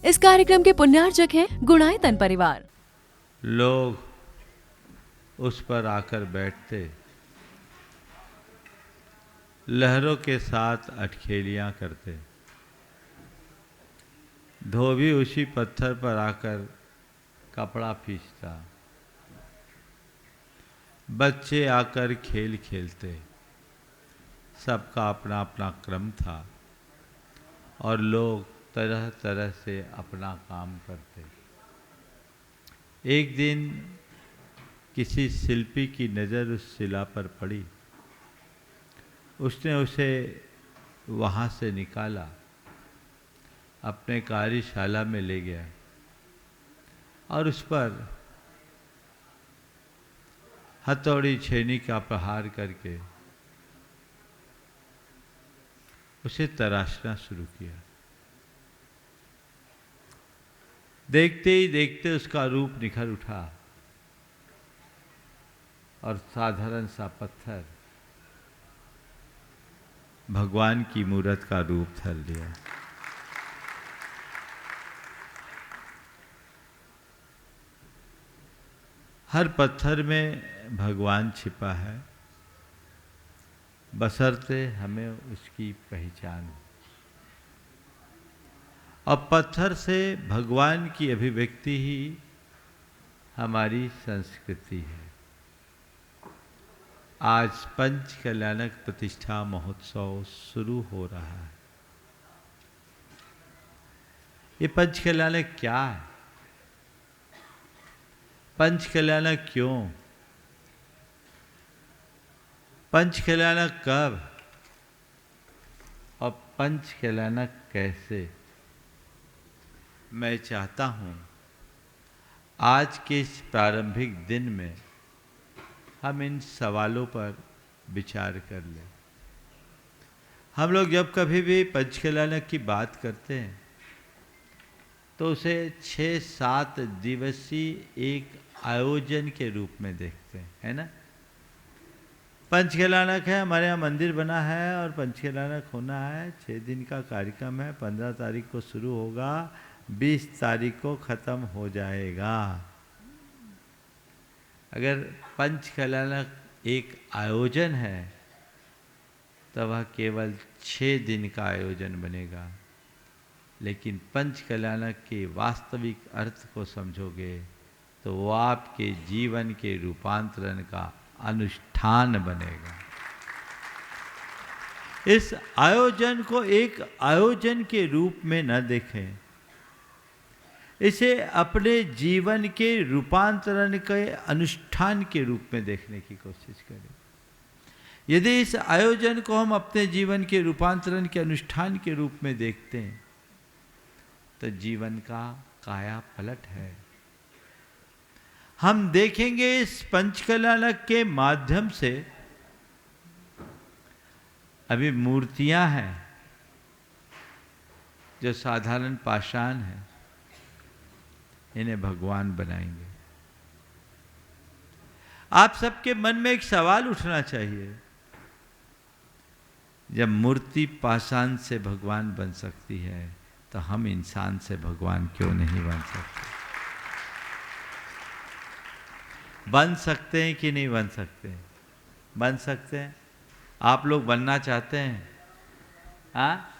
इस कार्यक्रम के पुण्यार्चक हैं गुणायतन परिवार। लोग उस पर आकर बैठते, लहरों के साथ अटखेलियां करते। धोबी उसी पत्थर पर आकर कपड़ा खींचता। बच्चे आकर खेल खेलते। सबका अपना अपना क्रम था और लोग तरह तरह से अपना काम करते। एक दिन किसी शिल्पी की नज़र उस शिला पर पड़ी। उसने उसे वहाँ से निकाला, अपने कार्यशाला में ले गया और उस पर हथौड़ी छेनी का प्रहार करके उसे तराशना शुरू किया। देखते ही देखते उसका रूप निखर उठा और साधारण सा पत्थर भगवान की मूरत का रूप धर लिया। हर पत्थर में भगवान छिपा है, बशर्ते हमें उसकी पहचान हो। अब पत्थर से भगवान की अभिव्यक्ति ही हमारी संस्कृति है। आज पंच कल्याणक प्रतिष्ठा महोत्सव शुरू हो रहा है। ये पंच कल्याणक क्या है? पंच कल्याणक क्यों? पंच कल्याणक कब और पंच कल्याणक कैसे? मैं चाहता हूं आज के इस प्रारंभिक दिन में हम इन सवालों पर विचार कर लें। हम लोग जब कभी भी पंच कल्याणक की बात करते हैं तो उसे 6-7 दिवसीय एक आयोजन के रूप में देखते हैं, है ना। पंच कल्याणक है, हमारे यहाँ मंदिर बना है और पंच कल्याणक होना है। 6 दिन का कार्यक्रम है। 15 तारीख को शुरू होगा, 20 तारीख को खत्म हो जाएगा। अगर पंच कल्याणक एक आयोजन है तो वह केवल 6 दिन का आयोजन बनेगा, लेकिन पंच कल्याणक के वास्तविक अर्थ को समझोगे तो वो आपके जीवन के रूपांतरण का अनुष्ठान बनेगा। इस आयोजन को एक आयोजन के रूप में न देखें, इसे अपने जीवन के रूपांतरण के अनुष्ठान के रूप में देखने की कोशिश करें। यदि इस आयोजन को हम अपने जीवन के रूपांतरण के अनुष्ठान के रूप में देखते हैं तो जीवन का काया पलट है। हम देखेंगे इस पंच कल्याणक के माध्यम से अभी मूर्तियां हैं जो साधारण पाषाण है, इन्हें भगवान बनाएंगे। आप सबके मन में एक सवाल उठना चाहिए, जब मूर्ति पाषाण से भगवान बन सकती है तो हम इंसान से भगवान क्यों नहीं बन सकते? बन सकते हैं कि नहीं बन सकते? बन सकते हैं। आप लोग बनना चाहते हैं? हाँ?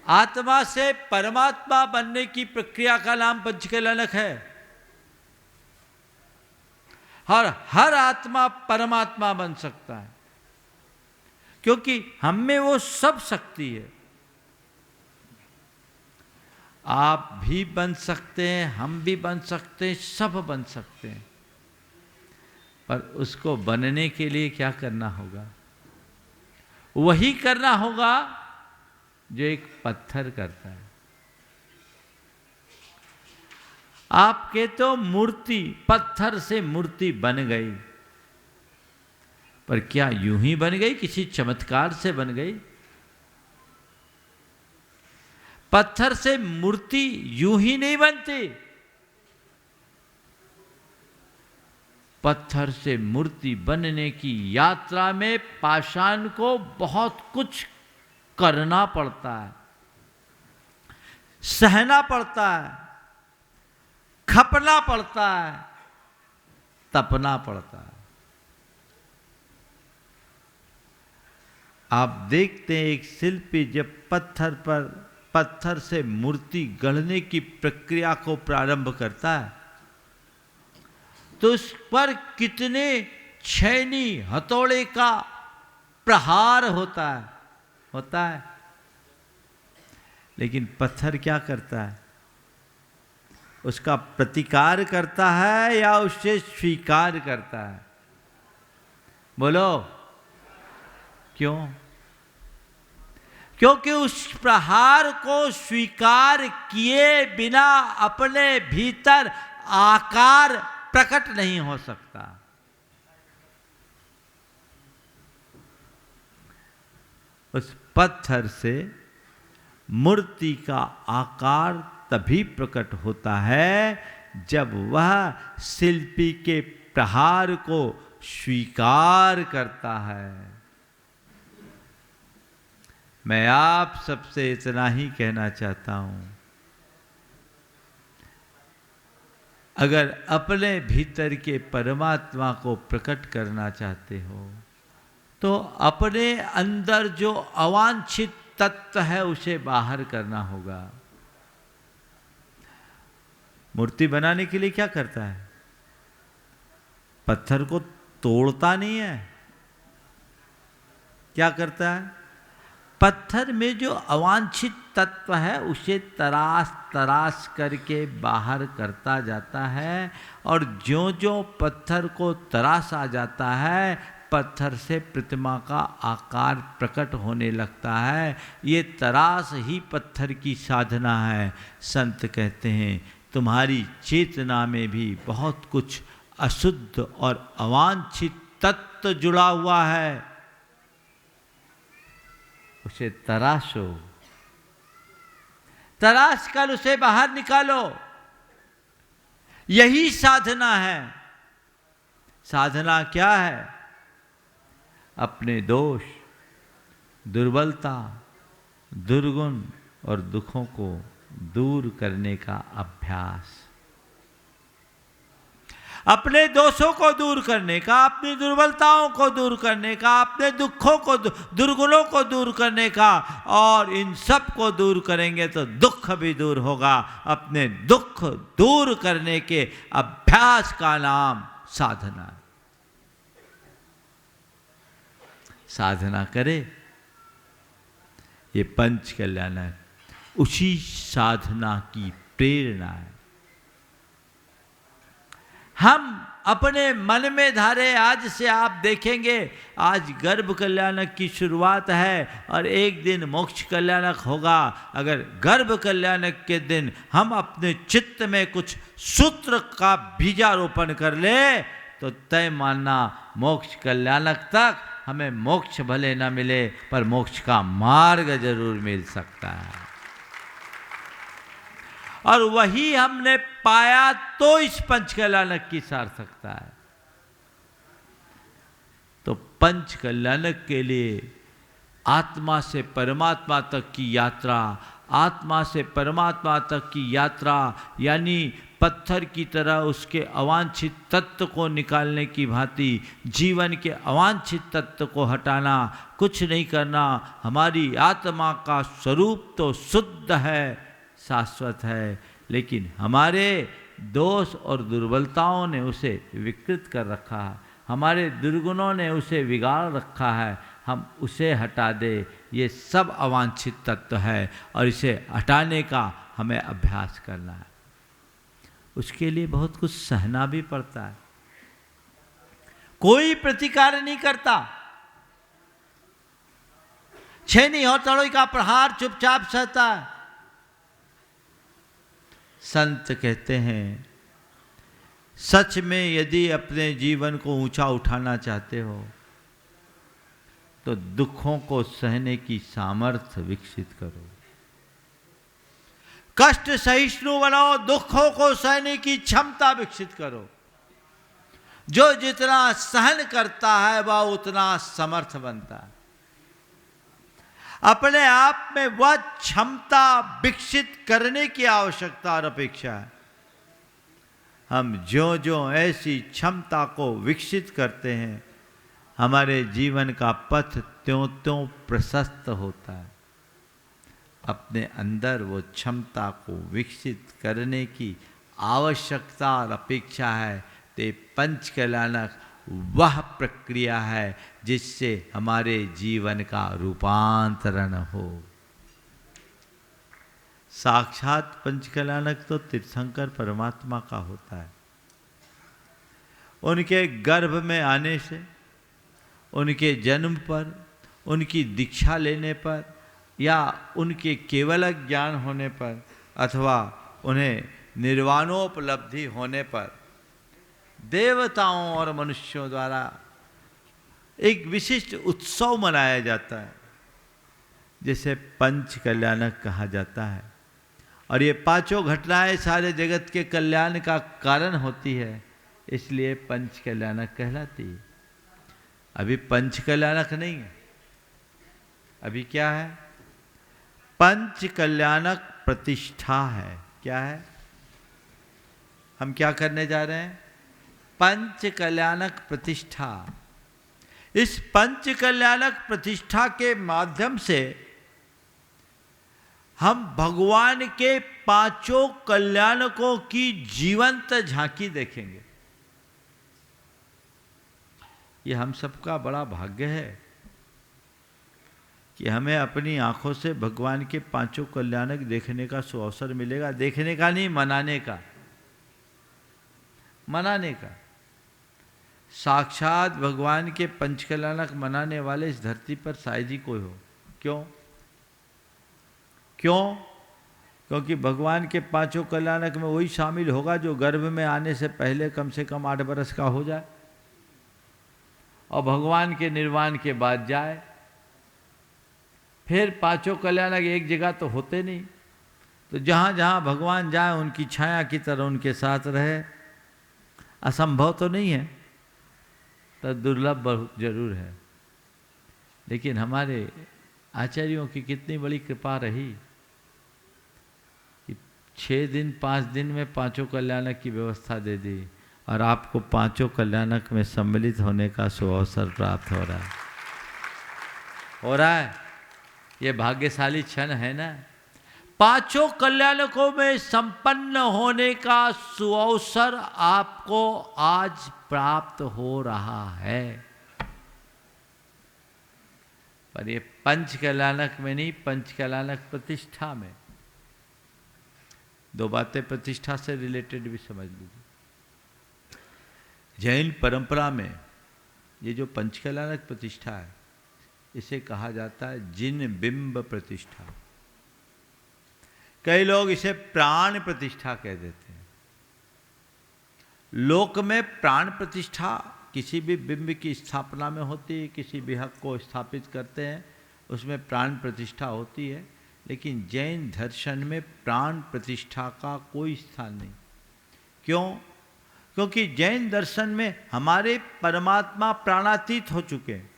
आत्मा से परमात्मा बनने की प्रक्रिया का नाम पंच कल्याणक है। हर आत्मा परमात्मा बन सकता है, क्योंकि हम में वो सब शक्ति है। आप भी बन सकते हैं, हम भी बन सकते हैं, सब बन सकते हैं। पर उसको बनने के लिए क्या करना होगा? वही करना होगा जो एक पत्थर करता है। आपके तो मूर्ति पत्थर से मूर्ति बन गई, पर क्या यूं ही बन गई? किसी चमत्कार से बन गई? पत्थर से मूर्ति यूं ही नहीं बनती। पत्थर से मूर्ति बनने की यात्रा में पाषाण को बहुत कुछ करना पड़ता है। सहना पड़ता है, खपना पड़ता है, तपना पड़ता है। आप देखते हैं एक शिल्पी जब पत्थर से मूर्ति गढ़ने की प्रक्रिया को प्रारंभ करता है तो उस पर कितने छैनी हथौड़े का प्रहार होता है। लेकिन पत्थर क्या करता है? उसका प्रतिकार करता है या उसे स्वीकार करता है? बोलो क्यों? क्योंकि उस प्रहार को स्वीकार किए बिना अपने भीतर आकार प्रकट नहीं हो सकता। उस पत्थर से मूर्ति का आकार तभी प्रकट होता है जब वह शिल्पी के प्रहार को स्वीकार करता है। मैं आप सबसे इतना ही कहना चाहता हूं, अगर अपने भीतर के परमात्मा को प्रकट करना चाहते हो तो अपने अंदर जो अवांछित तत्व है उसे बाहर करना होगा। मूर्ति बनाने के लिए क्या करता है? पत्थर को तोड़ता नहीं है, क्या करता है? पत्थर में जो अवांछित तत्व है उसे तराश करके बाहर करता जाता है और ज्यों-ज्यों पत्थर को तराशा जाता है पत्थर से प्रतिमा का आकार प्रकट होने लगता है। ये तराश ही पत्थर की साधना है। संत कहते हैं तुम्हारी चेतना में भी बहुत कुछ अशुद्ध और अवांछित तत्व जुड़ा हुआ है, उसे तराशो, तराश कर उसे बाहर निकालो। यही साधना है। साधना क्या है? अपने दोष, दुर्बलता, दुर्गुण और दुखों को दूर करने का अभ्यास। अपने दोषों को दूर करने का, अपनी दुर्बलताओं को दूर करने का, अपने दुखों को, दुर्गुणों को दूर करने का, और इन सब को दूर करेंगे तो दुख भी दूर होगा। अपने दुख दूर करने के अभ्यास का नाम साधना। साधना करे, ये पंच कल्याणक उसी साधना की प्रेरणा है। हम अपने मन में धारे, आज से आप देखेंगे आज गर्भ कल्याणक की शुरुआत है और एक दिन मोक्ष कल्याणक होगा। अगर गर्भ कल्याणक के दिन हम अपने चित्त में कुछ सूत्र का बीजारोपण कर ले तो तय मानना मोक्ष कल्याणक तक हमें मोक्ष भले न मिले पर मोक्ष का मार्ग जरूर मिल सकता है। और वही हमने पाया तो इस पंच कल्याणक की सार्थकता है। तो पंच कल्याणक के लिए आत्मा से परमात्मा तक की यात्रा, आत्मा से परमात्मा तक की यात्रा यानी पत्थर की तरह उसके अवांछित तत्व को निकालने की भांति जीवन के अवांछित तत्व को हटाना, कुछ नहीं करना। हमारी आत्मा का स्वरूप तो शुद्ध है, शाश्वत है, लेकिन हमारे दोष और दुर्बलताओं ने उसे विकृत कर रखा है, हमारे दुर्गुणों ने उसे बिगाड़ रखा है। हम उसे हटा दे, ये सब अवांछित तत्व है और इसे हटाने का हमें अभ्यास करना है। उसके लिए बहुत कुछ सहना भी पड़ता है। कोई प्रतिकार नहीं करता, छेनी हथौड़े का प्रहार चुपचाप सहता है। संत कहते हैं सच में यदि अपने जीवन को ऊंचा उठाना चाहते हो तो दुखों को सहने की सामर्थ्य विकसित करो। कष्ट सहिष्णु बनाओ, दुखों को सहने की क्षमता विकसित करो। जो जितना सहन करता है वह उतना समर्थ बनता है। अपने आप में वह क्षमता विकसित करने की आवश्यकता और अपेक्षा है। हम ज्यों ज्यों ऐसी क्षमता को विकसित करते हैं, हमारे जीवन का पथ त्यों त्यों प्रशस्त होता है। अपने अंदर वो क्षमता को विकसित करने की आवश्यकता और अपेक्षा है। ते पंच कल्याणक वह प्रक्रिया है जिससे हमारे जीवन का रूपांतरण हो। साक्षात पंच कल्याणक तो तीर्थंकर परमात्मा का होता है। उनके गर्भ में आने से, उनके जन्म पर, उनकी दीक्षा लेने पर या उनके केवल ज्ञान होने पर अथवा उन्हें निर्वाणोपलब्धि होने पर देवताओं और मनुष्यों द्वारा एक विशिष्ट उत्सव मनाया जाता है, जिसे पंच कल्याणक कहा जाता है। और ये पांचों घटनाएं सारे जगत के कल्याण का कारण होती है, इसलिए पंच कल्याणक कहलाती है। अभी पंच कल्याणक नहीं है, अभी क्या है? पंच कल्याणक प्रतिष्ठा है। क्या है? हम क्या करने जा रहे हैं? पंच कल्याणक प्रतिष्ठा। इस पंच कल्याणक प्रतिष्ठा के माध्यम से हम भगवान के पांचों कल्याणकों की जीवंत झांकी देखेंगे। ये हम सबका बड़ा भाग्य है कि हमें अपनी आंखों से भगवान के पांचों कल्याणक देखने का सुअवसर मिलेगा। देखने का नहीं, मनाने का। मनाने का। साक्षात भगवान के पंच कल्याणक मनाने वाले इस धरती पर शायद ही कोई हो। क्यों? क्यों? क्योंकि भगवान के पांचों कल्याणक में वही शामिल होगा जो गर्भ में आने से पहले कम से कम 8 बरस का हो जाए और भगवान के निर्वाण के बाद जाए। फिर पांचों कल्याणक एक जगह तो होते नहीं, तो जहाँ जहाँ भगवान जाए उनकी छाया की तरह उनके साथ रहे। असंभव तो नहीं है, तो दुर्लभ बहुत जरूर है। लेकिन हमारे आचार्यों की कितनी बड़ी कृपा रही कि 6 दिन 5 दिन में पांचों कल्याणक की व्यवस्था दे दी और आपको पांचों कल्याणक में सम्मिलित होने का सुअवसर प्राप्त हो रहा है। हो रहा है। ये भाग्यशाली क्षण है ना। पांचों कल्याणकों में संपन्न होने का सुअवसर आपको आज प्राप्त हो रहा है। पर ये पंच कल्याणक में नहीं, पंच कल्याणक प्रतिष्ठा में। 2 बातें प्रतिष्ठा से रिलेटेड भी समझ लीजिए। जैन परंपरा में ये जो पंच कल्याणक प्रतिष्ठा है, इसे कहा जाता है जिन बिंब प्रतिष्ठा। कई लोग इसे प्राण प्रतिष्ठा कह देते हैं। लोक में प्राण प्रतिष्ठा किसी भी बिंब की स्थापना में होती है, किसी भी हक को स्थापित करते हैं उसमें प्राण प्रतिष्ठा होती है। लेकिन जैन दर्शन में प्राण प्रतिष्ठा का कोई स्थान नहीं। क्यों? क्योंकि जैन दर्शन में हमारे परमात्मा प्राणातीत हो चुके हैं।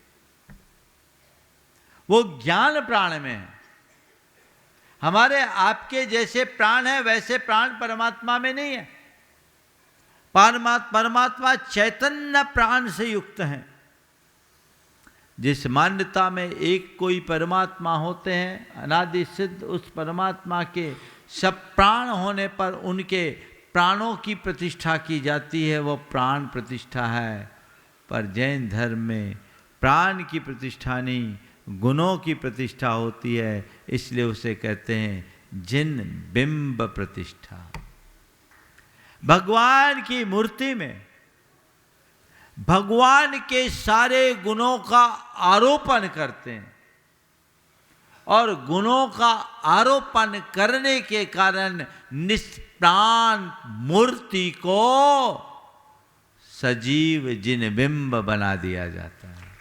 वो ज्ञान प्राण में है। हमारे आपके जैसे प्राण है वैसे प्राण परमात्मा में नहीं है। परमात्मा चैतन्य प्राण से युक्त है। जिस मान्यता में एक कोई परमात्मा होते हैं, अनादि सिद्ध उस परमात्मा के सब प्राण होने पर उनके प्राणों की प्रतिष्ठा की जाती है, वो प्राण प्रतिष्ठा है। पर जैन धर्म में प्राण की प्रतिष्ठा नहीं, गुणों की प्रतिष्ठा होती है। इसलिए उसे कहते हैं जिन बिंब प्रतिष्ठा। भगवान की मूर्ति में भगवान के सारे गुणों का आरोपण करते हैं और गुणों का आरोपण करने के कारण निष्प्राण मूर्ति को सजीव जिन बिंब बना दिया जाता है।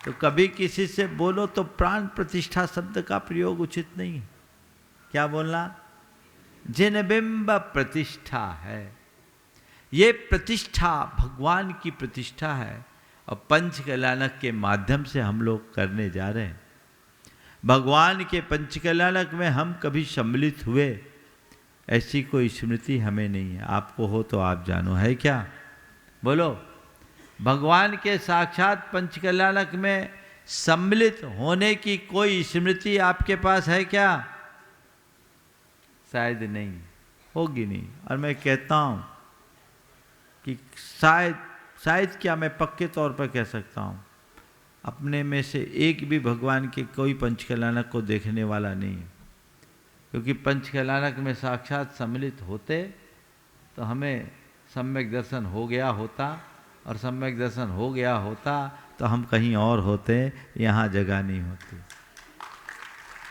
तो कभी किसी से बोलो तो प्राण प्रतिष्ठा शब्द का प्रयोग उचित नहीं है। क्या बोलना? जिन बिंब प्रतिष्ठा है। ये प्रतिष्ठा भगवान की प्रतिष्ठा है और पंच कल्याणक के माध्यम से हम लोग करने जा रहे हैं। भगवान के पंच कल्याणक में हम कभी सम्मिलित हुए ऐसी कोई स्मृति हमें नहीं है। आपको हो तो आप जानो, है क्या? बोलो, भगवान के साक्षात पंच कल्याणक में सम्मिलित होने की कोई स्मृति आपके पास है क्या? शायद नहीं, होगी नहीं। और मैं कहता हूं कि शायद क्या, मैं पक्के तौर पर कह सकता हूं, अपने में से एक भी भगवान के कोई पंच कल्याणक को देखने वाला नहीं है। क्योंकि पंच कल्याणक में साक्षात सम्मिलित होते तो हमें सम्यक दर्शन हो गया होता, और सम्यक दर्शन हो गया होता तो हम कहीं और होते, यहाँ जगह नहीं होती।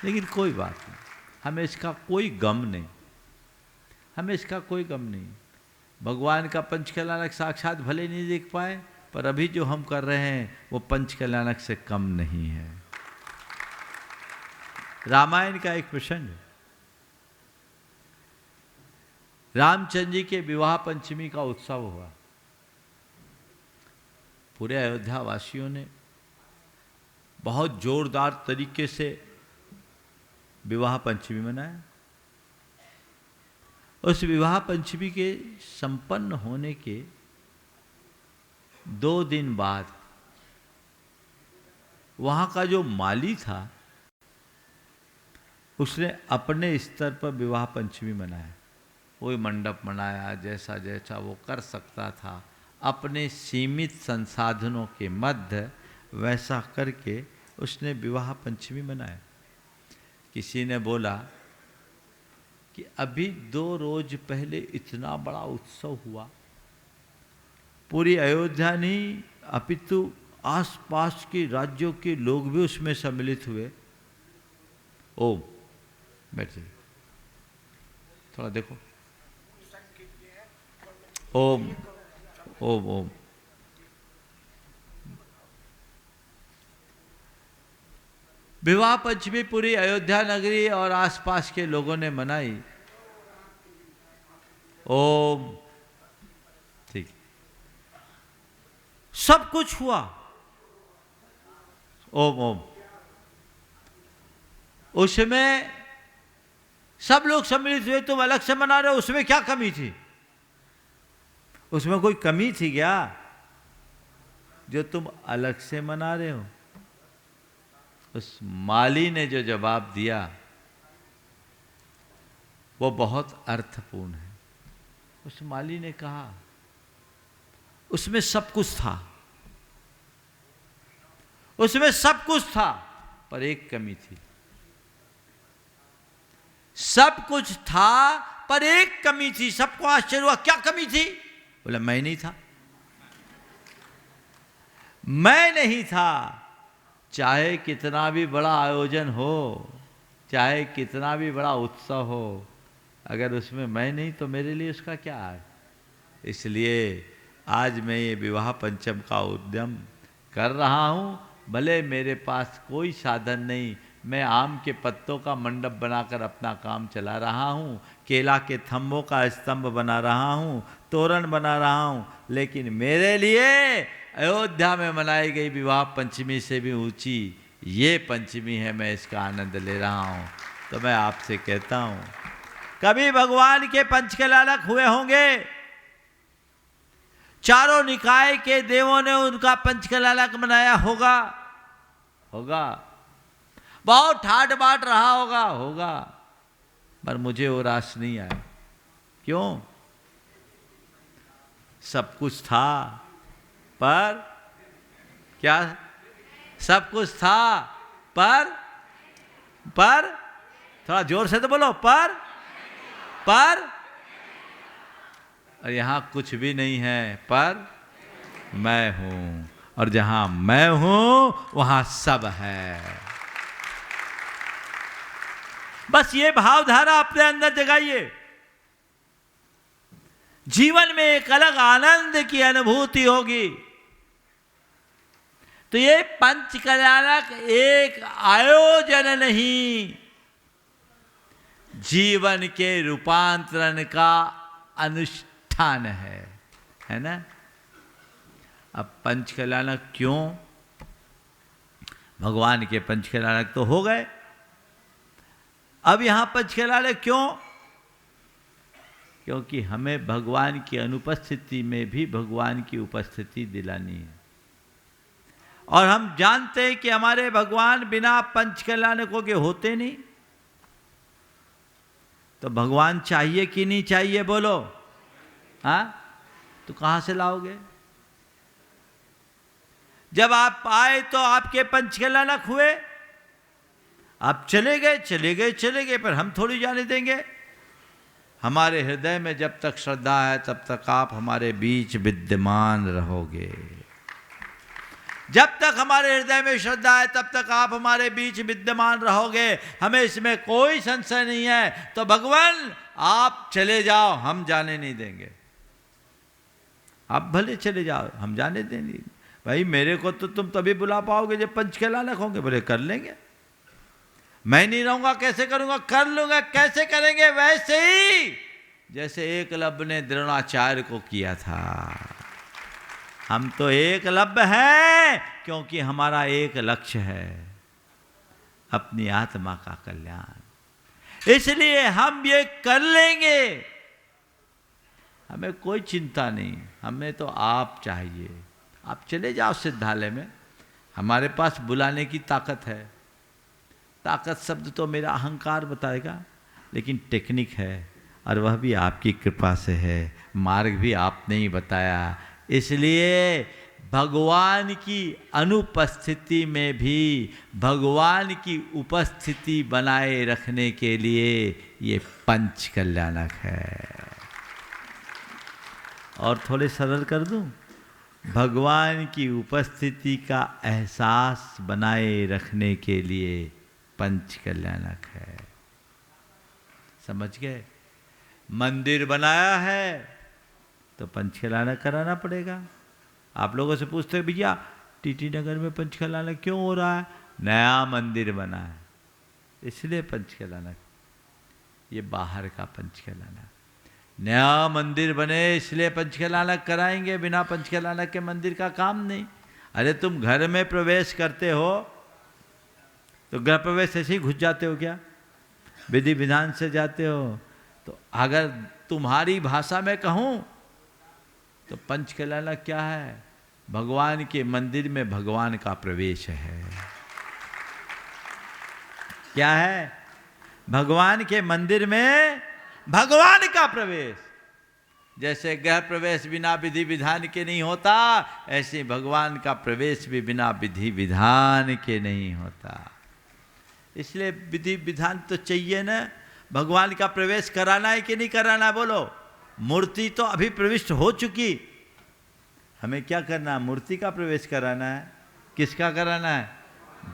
लेकिन कोई बात नहीं, हमें इसका कोई गम नहीं, हमें इसका कोई गम नहीं। भगवान का पंच कल्याणक साक्षात भले नहीं देख पाए, पर अभी जो हम कर रहे हैं वो पंच कल्याणक से कम नहीं है। रामायण का एक प्रसंग है। रामचंद्र जी के विवाह पंचमी का उत्सव हुआ। पूरे अयोध्या वासियों ने बहुत जोरदार तरीके से विवाह पंचमी मनाया। उस विवाह पंचमी के संपन्न होने के 2 दिन बाद वहां का जो माली था उसने अपने स्तर पर विवाह पंचमी मनाया। कोई मंडप मनाया, जैसा जैसा वो कर सकता था अपने सीमित संसाधनों के मध्य, वैसा करके उसने विवाह पंचमी मनाया। किसी ने बोला कि अभी 2 रोज पहले इतना बड़ा उत्सव हुआ, पूरी अयोध्या नहीं अपितु आसपास के राज्यों के लोग भी उसमें सम्मिलित हुए। ओम, बैठिए, थोड़ा देखो। ओम ओम ओम। विवाह पंचमी पूरी अयोध्या नगरी और आसपास के लोगों ने मनाई। ओम, ठीक, सब कुछ हुआ। ओम ओम। उसमें सब लोग सम्मिलित हुए, तुम अलग से मना रहे हो, उसमें क्या कमी थी? उसमें कोई कमी थी क्या जो तुम अलग से मना रहे हो? उस माली ने जो जवाब दिया वो बहुत अर्थपूर्ण है। उस माली ने कहा उसमें सब कुछ था, उसमें सब कुछ था, पर एक कमी थी। सब कुछ था पर एक कमी थी। सबको आश्चर्य हुआ, क्या कमी थी? बोला, मैं नहीं था, मैं नहीं था। चाहे कितना भी बड़ा आयोजन हो, चाहे कितना भी बड़ा उत्सव हो, अगर उसमें मैं नहीं तो मेरे लिए उसका क्या है? इसलिए आज मैं ये विवाह पंचम का उद्यम कर रहा हूँ। भले मेरे पास कोई साधन नहीं, मैं आम के पत्तों का मंडप बनाकर अपना काम चला रहा हूँ, केला के थंबों का स्तंभ बना रहा हूँ, तोरण बना रहा हूँ, लेकिन मेरे लिए अयोध्या में मनाई गई विवाह पंचमी से भी ऊंची ये पंचमी है। मैं इसका आनंद ले रहा हूँ। तो मैं आपसे कहता हूँ, कभी भगवान के पंच कल्याणक हुए होंगे, चारों निकाय के देवों ने उनका पंच कल्याणक मनाया होगा, बहुत ठाट बाट रहा होगा, पर मुझे वो रास नहीं आया। क्यों? सब कुछ था, पर क्या? सब कुछ था पर थोड़ा जोर से तो बोलो, पर और यहां कुछ भी नहीं है, पर मैं हूं, और जहां मैं हूं वहां सब है। बस ये भावधारा अपने अंदर जगाइए। जीवन में एक अलग आनंद की अनुभूति होगी। तो ये पंच कल्याणक एक आयोजन नहीं, जीवन के रूपांतरण का अनुष्ठान है ना? अब पंच कल्याणक क्यों? भगवान के पंच कल्याणक तो हो गए, अब यहां पंच कल्याणक क्यों? क्योंकि हमें भगवान की अनुपस्थिति में भी भगवान की उपस्थिति दिलानी है। और हम जानते हैं कि हमारे भगवान बिना पंच कल्याणकों के होते नहीं। तो भगवान चाहिए कि नहीं चाहिए बोलो? हाँ, तो कहां से लाओगे? जब आप आए तो आपके पंच कल्याणक हुए, आप चले गए चले गए चले गए, पर हम थोड़ी जाने देंगे। हमारे हृदय में जब तक श्रद्धा है तब तक आप हमारे बीच विद्यमान रहोगे। जब तक हमारे हृदय में श्रद्धा है तब तक आप हमारे बीच विद्यमान रहोगे, हमें इसमें कोई संशय नहीं है। तो भगवान आप चले जाओ, हम जाने नहीं देंगे। आप भले चले जाओ, हम जाने देंगे। भाई मेरे को तो तुम तभी बुला पाओगे जब पंच कल्याणक होंगे। बोले कर लेंगे। मैं नहीं रहूंगा कैसे करूंगा? कर लूंगा। कैसे करेंगे? वैसे ही जैसे एकलव्य ने द्रोणाचार्य को किया था। हम तो एकलव्य हैं क्योंकि हमारा एक लक्ष्य है, अपनी आत्मा का कल्याण। इसलिए हम ये कर लेंगे, हमें कोई चिंता नहीं। हमें तो आप चाहिए। आप चले जाओ सिद्धालय में, हमारे पास बुलाने की ताकत है। ताकत शब्द तो मेरा अहंकार बताएगा, लेकिन टेक्निक है, और वह भी आपकी कृपा से है। मार्ग भी आपने ही बताया। इसलिए भगवान की अनुपस्थिति में भी भगवान की उपस्थिति बनाए रखने के लिए ये पंच कल्याणक है। और थोड़े सरल कर दूं, भगवान की उपस्थिति का एहसास बनाए रखने के लिए पंच कल्याणक है। समझ गए? मंदिर बनाया है तो पंच कल्याणक कराना पड़ेगा। आप लोगों से पूछते हैं भैया टीटी नगर में पंच कल्याणक क्यों हो रहा है? नया मंदिर बना है इसलिए पंच कल्याणक। ये बाहर का पंच कल्याणक। नया मंदिर बने इसलिए पंच कल्याणक कराएंगे, बिना पंच कल्याणक के मंदिर का काम नहीं। अरे तुम घर में प्रवेश करते हो तो गृह प्रवेश ऐसे ही घुस जाते हो क्या? विधि विधान से जाते हो। तो अगर तुम्हारी भाषा में कहूं तो पंच कल्याणक क्या है? भगवान के मंदिर में भगवान का प्रवेश है। क्या है? भगवान के मंदिर में भगवान का प्रवेश। जैसे गृह प्रवेश बिना विधि विधान के नहीं होता, ऐसे भगवान का प्रवेश भी बिना विधि विधान के नहीं होता। इसलिए विधि विधान तो चाहिए ना। भगवान का प्रवेश कराना है कि नहीं कराना? बोलो। मूर्ति तो अभी प्रविष्ट हो चुकी, हमें क्या करना है? मूर्ति का प्रवेश कराना है। किसका कराना है?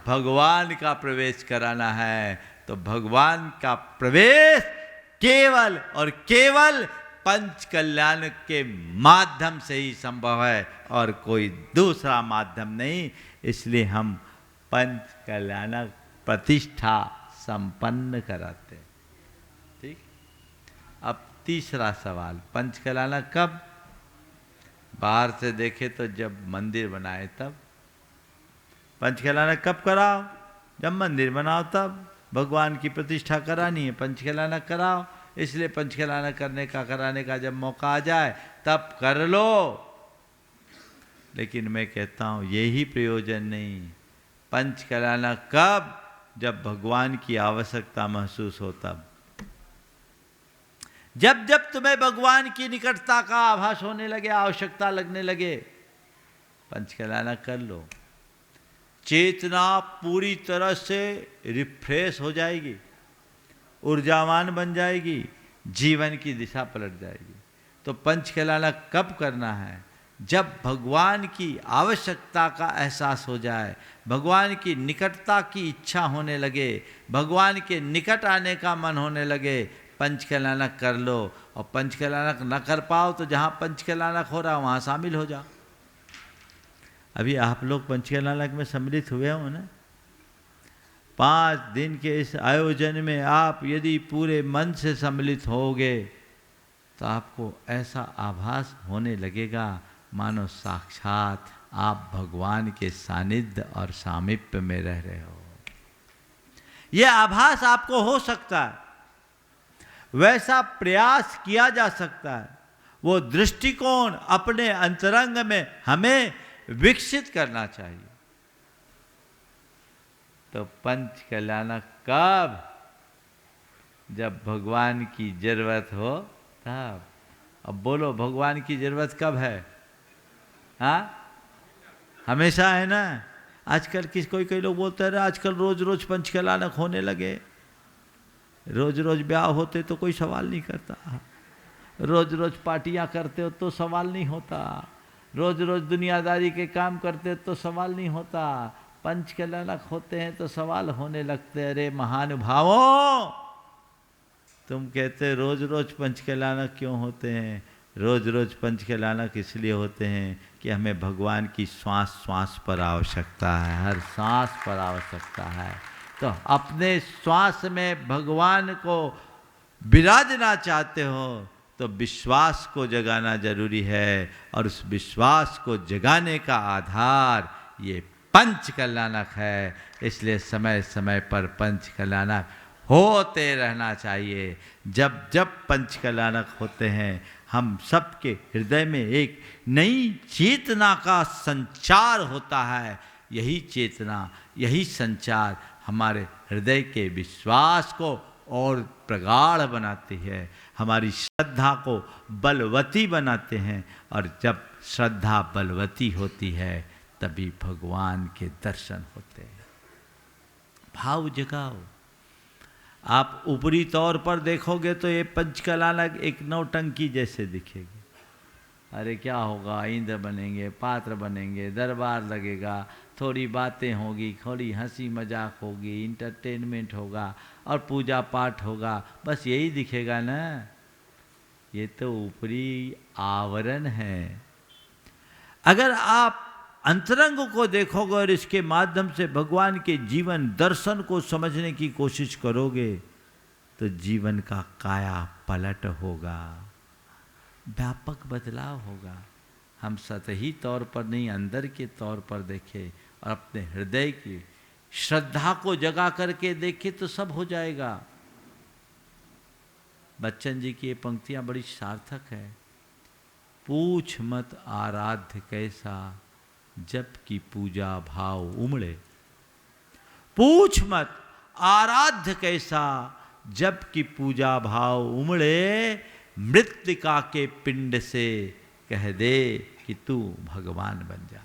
भगवान का प्रवेश कराना है। तो भगवान का प्रवेश केवल और केवल पंच कल्याण के माध्यम से ही संभव है, और कोई दूसरा माध्यम नहीं। इसलिए हम पंच कल्याणक प्रतिष्ठा संपन्न कराते हैं। ठीक। अब तीसरा सवाल, पंच कल्याणक कब? बाहर से देखे तो जब मंदिर बनाए तब। पंच कल्याणक कब कराओ? जब मंदिर बनाओ तब। भगवान की प्रतिष्ठा करानी है, पंच कल्याणक कराओ। इसलिए पंच कल्याणक कराने का जब मौका आ जाए तब कर लो। लेकिन मैं कहता हूं यही प्रयोजन नहीं। पंच कल्याणक कब? जब भगवान की आवश्यकता महसूस हो तब। जब जब तुम्हें भगवान की निकटता का आभास होने लगे, आवश्यकता लगने लगे, पंच कल्याणक कर लो। चेतना पूरी तरह से रिफ्रेश हो जाएगी, ऊर्जावान बन जाएगी, जीवन की दिशा पलट जाएगी। तो पंच कल्याणक कब करना है? जब भगवान की आवश्यकता का एहसास हो जाए, भगवान की निकटता की इच्छा होने लगे, भगवान के निकट आने का मन होने लगे, पंच कल्याणक कर लो। और पंच कल्याणक न कर पाओ तो जहाँ पंच कल्याणक हो रहा है वहाँ शामिल हो जाओ। अभी आप लोग पंच कल्याणक में सम्मिलित हुए हो ना। 5 दिन के इस आयोजन में आप यदि पूरे मन से सम्मिलित होगे तो आपको ऐसा आभास होने लगेगा मानो साक्षात आप भगवान के सानिध्य और सामीप्य में रह रहे हो। यह आभास आपको हो सकता है, वैसा प्रयास किया जा सकता है, वो दृष्टिकोण अपने अंतरंग में हमें विकसित करना चाहिए। तो पंच कल्याणक कब? जब भगवान की जरूरत हो तब। अब बोलो, भगवान की जरूरत कब है? हाँ, हमेशा है ना। आजकल कोई लोग बोलते हैं आजकल रोज रोज पंच कल्याणक होने लगे, रोज रोज ब्याह होते तो कोई सवाल नहीं करता, रोज रोज पार्टियां करते हो तो सवाल नहीं होता, रोज रोज दुनियादारी के काम करते तो सवाल नहीं होता, पंच कल्याणक होते हैं तो सवाल होने लगते। अरे महानुभावों, तुम कहते रोज रोज पंच कल्याणक क्यों होते हैं? रोज रोज पंच कल्याणक इसलिए होते हैं कि हमें भगवान की श्वास श्वास पर आवश्यकता है, हर सांस पर आवश्यकता है। तो अपने श्वास में भगवान को विराजना चाहते हो तो विश्वास को जगाना जरूरी है, और उस विश्वास को जगाने का आधार ये पंच कल्याणक है। इसलिए समय समय पर पंच कल्याणक होते रहना चाहिए। जब जब पंच कल्याणक होते हैं, हम सबके हृदय में एक नई चेतना का संचार होता है। यही चेतना, यही संचार हमारे हृदय के विश्वास को और प्रगाढ़ बनाती है, हमारी श्रद्धा को बलवती बनाते हैं, और जब श्रद्धा बलवती होती है तभी भगवान के दर्शन होते हैं। भाव जगाओ। आप ऊपरी तौर पर देखोगे तो ये पंच कल्याणक एक नौटंकी जैसे दिखेगी। अरे क्या होगा, इंद्र बनेंगे, पात्र बनेंगे, दरबार लगेगा, थोड़ी बातें होगी, थोड़ी हंसी मजाक होगी, इंटरटेनमेंट होगा और पूजा पाठ होगा, बस यही दिखेगा ना। ये तो ऊपरी आवरण है। अगर आप अंतरंग को देखोगे और इसके माध्यम से भगवान के जीवन दर्शन को समझने की कोशिश करोगे तो जीवन का काया पलट होगा, व्यापक बदलाव होगा। हम सतही तौर पर नहीं, अंदर के तौर पर देखें और अपने हृदय की श्रद्धा को जगा करके देखें तो सब हो जाएगा। बच्चन जी की ये पंक्तियां बड़ी सार्थक है। पूछ मत आराध्य कैसा, जब की पूजा भाव उमड़े। पूछ मत आराध्य कैसा, जब की पूजा भाव उमड़े। मृत्तिका के पिंड से कह दे कि तू भगवान बन जा।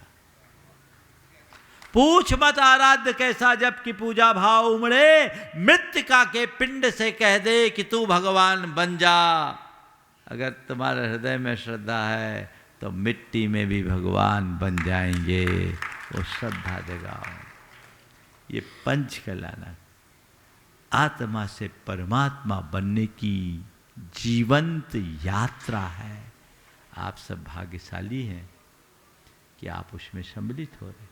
पूछ मत आराध्य कैसा, जब की पूजा भाव उमड़े। मृत्तिका के पिंड से कह दे कि तू भगवान बन जा। अगर तुम्हारे हृदय में श्रद्धा है तो मिट्टी में भी भगवान बन जाएंगे। वो श्रद्धा जगाओ। ये पंच कल्याणक आत्मा से परमात्मा बनने की जीवंत यात्रा है। आप सब भाग्यशाली हैं कि आप उसमें सम्मिलित हो रहे।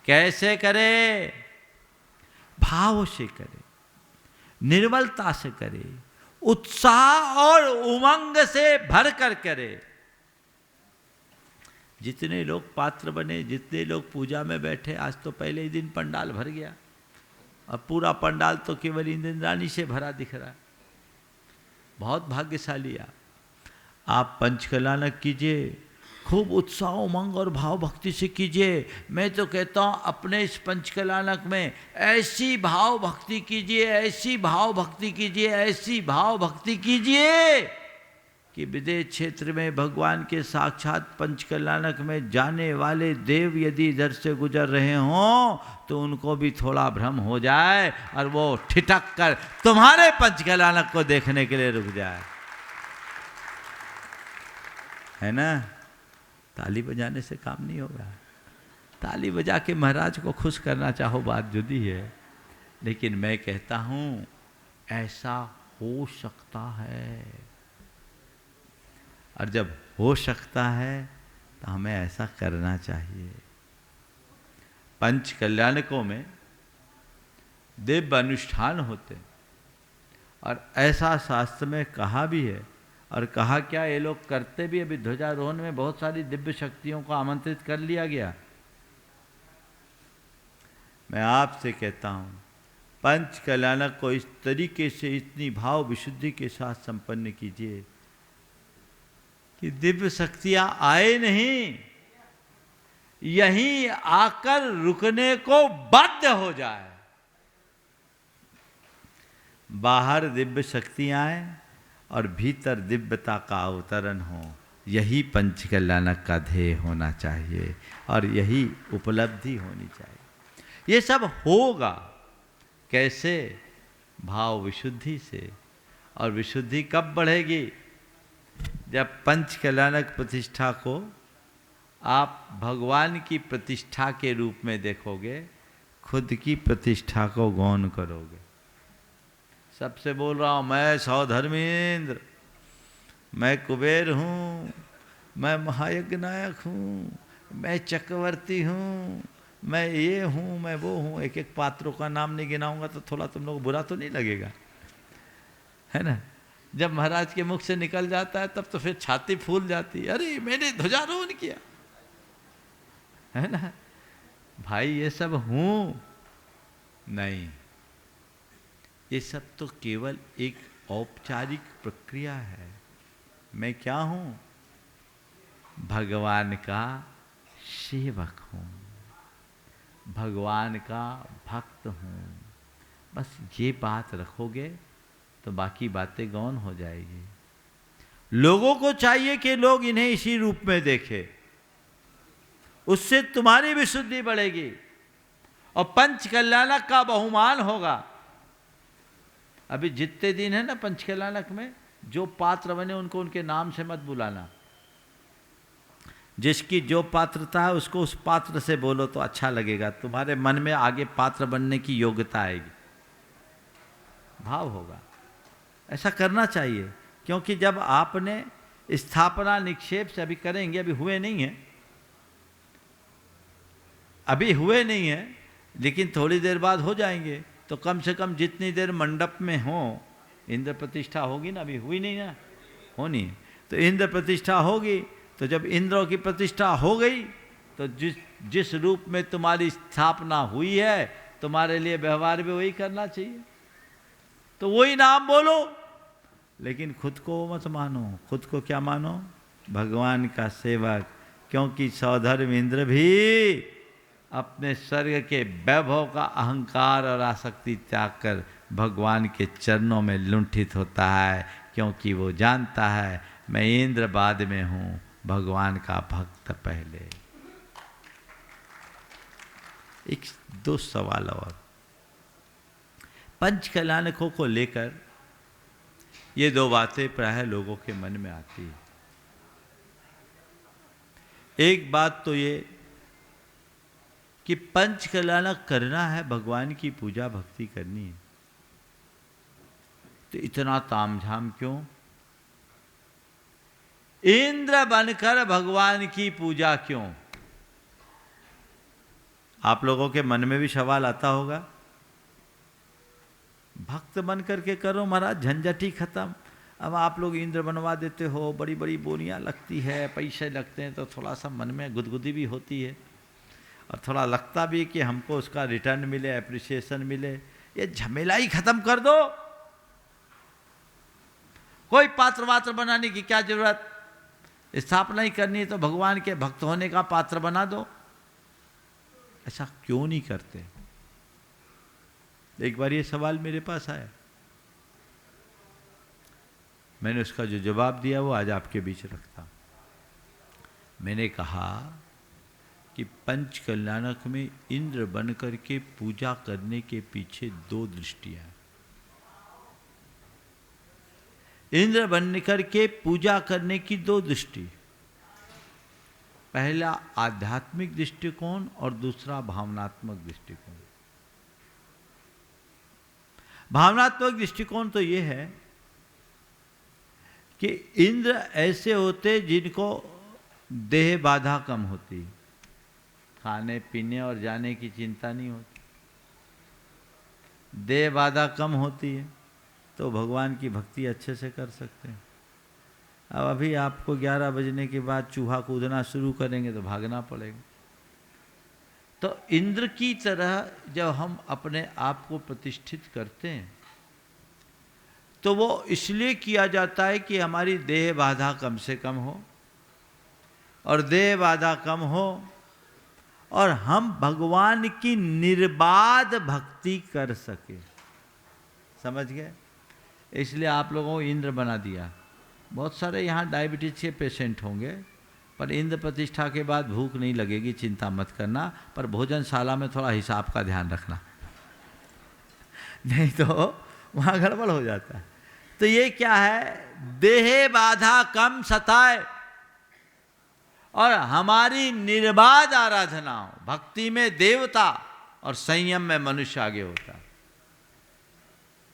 कैसे करें? भाव से करें, निर्मलता से करें, उत्साह और उमंग से भर कर करें। जितने लोग पात्र बने, जितने लोग पूजा में बैठे, आज तो पहले ही दिन पंडाल भर गया और पूरा पंडाल तो केवल इंद्राणी से भरा दिख रहा है। बहुत भाग्यशाली आप पंच कल्याणक कीजिए, खूब उत्साह उमंग और भाव भक्ति से कीजिए। मैं तो कहता हूँ अपने इस पंच कल्याणक में ऐसी भाव भक्ति कीजिए, ऐसी भाव भक्ति कीजिए, ऐसी भाव भक्ति कीजिए कि विदेश क्षेत्र में भगवान के साक्षात पंच कल्याणक में जाने वाले देव यदि इधर से गुजर रहे हों तो उनको भी थोड़ा भ्रम हो जाए और वो ठिठक कर तुम्हारे पंच कल्याणक को देखने के लिए रुक जाए। है ना? ताली बजाने से काम नहीं होगा। ताली बजा के महाराज को खुश करना चाहो बात जुदी है, लेकिन मैं कहता हूं ऐसा हो सकता है, और जब हो सकता है तो हमें ऐसा करना चाहिए। पंच कल्याणकों में दिव्य अनुष्ठान होते और ऐसा शास्त्र में कहा भी है, और कहा क्या ये लोग करते भी, अभी ध्वजारोहण में बहुत सारी दिव्य शक्तियों को आमंत्रित कर लिया गया। मैं आपसे कहता हूँ पंच कल्याणक को इस तरीके से इतनी भाव विशुद्धि के साथ संपन्न कीजिए कि दिव्य शक्तियां आए नहीं, यहीं आकर रुकने को बाध्य हो जाए। बाहर दिव्य शक्तियां आए और भीतर दिव्यता का अवतरण हो, यही पंच कल्याणक का ध्येय होना चाहिए और यही उपलब्धि होनी चाहिए। ये सब होगा कैसे? भाव विशुद्धि से। और विशुद्धि कब बढ़ेगी? जब पंच कल्याणक प्रतिष्ठा को आप भगवान की प्रतिष्ठा के रूप में देखोगे, खुद की प्रतिष्ठा को गौण करोगे। सबसे बोल रहा हूं, मैं सौधर्मेंद्र, मैं कुबेर हूं, मैं महायज्ञ नायक हूं, मैं चक्रवर्ती हूं, मैं ये हूं, मैं वो हूं। एक एक पात्रों का नाम नहीं गिनाऊंगा तो थोड़ा तुम लोग बुरा तो नहीं लगेगा, है ना? जब महाराज के मुख से निकल जाता है तब तो फिर छाती फूल जाती है, अरे मैंने ध्वजारोहण किया, है ना? भाई ये सब हूं नहीं, ये सब तो केवल एक औपचारिक प्रक्रिया है। मैं क्या हूं? भगवान का सेवक हूं, भगवान का भक्त हूं। बस ये बात रखोगे तो बाकी बातें गौण हो जाएगी। लोगों को चाहिए कि लोग इन्हें इसी रूप में देखें, उससे तुम्हारी विशुद्धि बढ़ेगी और पंच कल्याणक का बहुमान होगा। अभी जितने दिन है ना पंच कल्याणक में, जो पात्र बने उनको उनके नाम से मत बुलाना। जिसकी जो पात्रता है उसको उस पात्र से बोलो तो अच्छा लगेगा, तुम्हारे मन में आगे पात्र बनने की योग्यता आएगी, भाव होगा। ऐसा करना चाहिए, क्योंकि जब आपने स्थापना निक्षेप से अभी करेंगे, अभी हुए नहीं है, अभी हुए नहीं है, लेकिन थोड़ी देर बाद हो जाएंगे। तो कम से कम जितनी देर मंडप में हो, इंद्र प्रतिष्ठा होगी ना, अभी हुई नहीं ना, होनी है। तो इंद्र प्रतिष्ठा होगी, तो जब इंद्रों की प्रतिष्ठा हो गई तो जिस रूप में तुम्हारी स्थापना हुई है, तुम्हारे लिए व्यवहार भी वही करना चाहिए। तो वही नाम बोलो, लेकिन खुद को मत मानो। खुद को क्या मानो? भगवान का सेवक। क्योंकि सौधर्म इंद्र भी अपने स्वर्ग के वैभव का अहंकार और आसक्ति त्याग कर भगवान के चरणों में लुंठित होता है, क्योंकि वो जानता है मैं इंद्र बाद में हूँ, भगवान का भक्त पहले। एक दो सवाल और पंच कल्याणकों को लेकर, ये दो बातें प्रायः लोगों के मन में आती है। एक बात तो ये कि पंच कल्याणक करना है, भगवान की पूजा भक्ति करनी है, तो इतना तामझाम क्यों? इंद्र बनकर भगवान की पूजा क्यों? आप लोगों के मन में भी सवाल आता होगा। भक्त बन करके करो महाराज, झंझट ही खत्म। अब आप लोग इंद्र बनवा देते हो, बड़ी बड़ी बोनियां लगती है, पैसे लगते हैं, तो थोड़ा सा मन में गुदगुदी भी होती है और थोड़ा लगता भी कि हमको उसका रिटर्न मिले, एप्रिसिएशन मिले। ये झमेला ही खत्म कर दो, कोई पात्र वात्र बनाने की क्या जरूरत? स्थापना ही करनी है तो भगवान के भक्त होने का पात्र बना दो। ऐसा क्यों नहीं करते? एक बार ये सवाल मेरे पास आया, मैंने उसका जो जवाब दिया वो आज आपके बीच रखता। मैंने कहा कि पंच कल्याणक में इंद्र बन करके पूजा करने के पीछे दो दृष्टियां हैं। इंद्र बन करके पूजा करने की दो दृष्टि, पहला आध्यात्मिक दृष्टिकोण और दूसरा भावनात्मक दृष्टिकोण। भावनात्मक दृष्टिकोण तो ये है कि इंद्र ऐसे होते जिनको देह बाधा कम होती, खाने पीने और जाने की चिंता नहीं होती, देह बाधा कम होती है तो भगवान की भक्ति अच्छे से कर सकते हैं। अब अभी आपको 11 बजने के बाद चूहा कूदना शुरू करेंगे तो भागना पड़ेगा। तो इंद्र की तरह जब हम अपने आप को प्रतिष्ठित करते हैं तो वो इसलिए किया जाता है कि हमारी देह बाधा कम से कम हो, और देह बाधा कम हो और हम भगवान की निर्बाध भक्ति कर सके। समझ गए? इसलिए आप लोगों को इंद्र बना दिया। बहुत सारे यहाँ डायबिटीज के पेशेंट होंगे, पर इंद्र प्रतिष्ठा के बाद भूख नहीं लगेगी, चिंता मत करना। पर भोजनशाला में थोड़ा हिसाब का ध्यान रखना, नहीं तो वहाँ गड़बड़ हो जाता है। तो ये क्या है? देह बाधा कम सताए और हमारी निर्बाध आराधना हो। भक्ति में देवता और संयम में मनुष्य आगे होता है।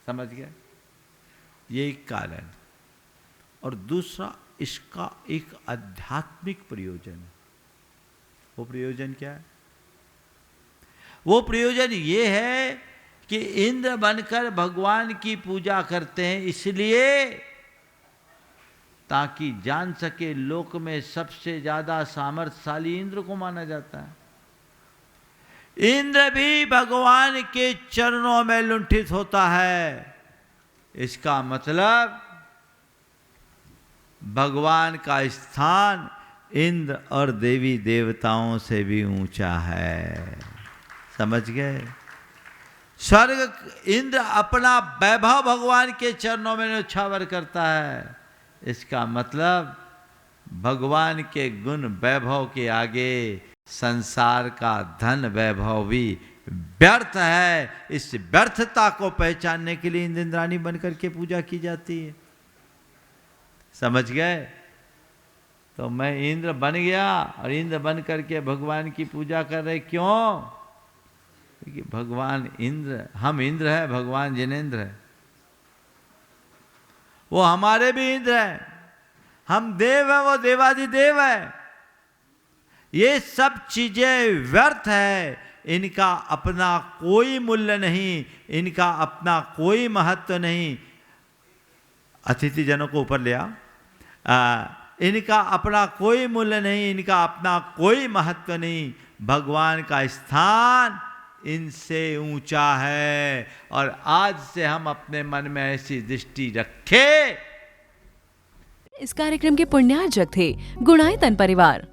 समझ गए? ये एक कारण। और दूसरा, इसका एक आध्यात्मिक प्रयोजन है। वो प्रयोजन क्या है? वो प्रयोजन ये है कि इंद्र बनकर भगवान की पूजा करते हैं इसलिए ताकि जान सके लोक में सबसे ज्यादा सामर्थ्यशाली इंद्र को माना जाता है। इंद्र भी भगवान के चरणों में लुंठित होता है। इसका मतलब भगवान का स्थान इंद्र और देवी देवताओं से भी ऊंचा है। समझ गए? स्वर्ग इंद्र अपना वैभव भगवान के चरणों में न्योछावर करता है। इसका मतलब भगवान के गुण वैभव के आगे संसार का धन वैभव भी व्यर्थ है। इस व्यर्थता को पहचानने के लिए इंद्राणी बनकर के पूजा की जाती है। समझ गए? तो मैं इंद्र बन गया और इंद्र बन करके भगवान की पूजा कर रहे। क्यों? क्योंकि भगवान इंद्र, हम इंद्र है, भगवान जिनेंद्र है। वो हमारे भी इंद्र हैं। हम देव है, वो देवाधिदेव है। ये सब चीजें व्यर्थ है। इनका अपना कोई मूल्य नहीं, इनका अपना कोई महत्व नहीं। अतिथि जनों को ऊपर ले आ। इनका अपना कोई मूल्य नहीं, इनका अपना कोई महत्व नहीं। भगवान का स्थान इनसे ऊंचा है। और आज से हम अपने मन में ऐसी दृष्टि रखें। इस कार्यक्रम के पुण्यार्जक थे गुणायतन परिवार।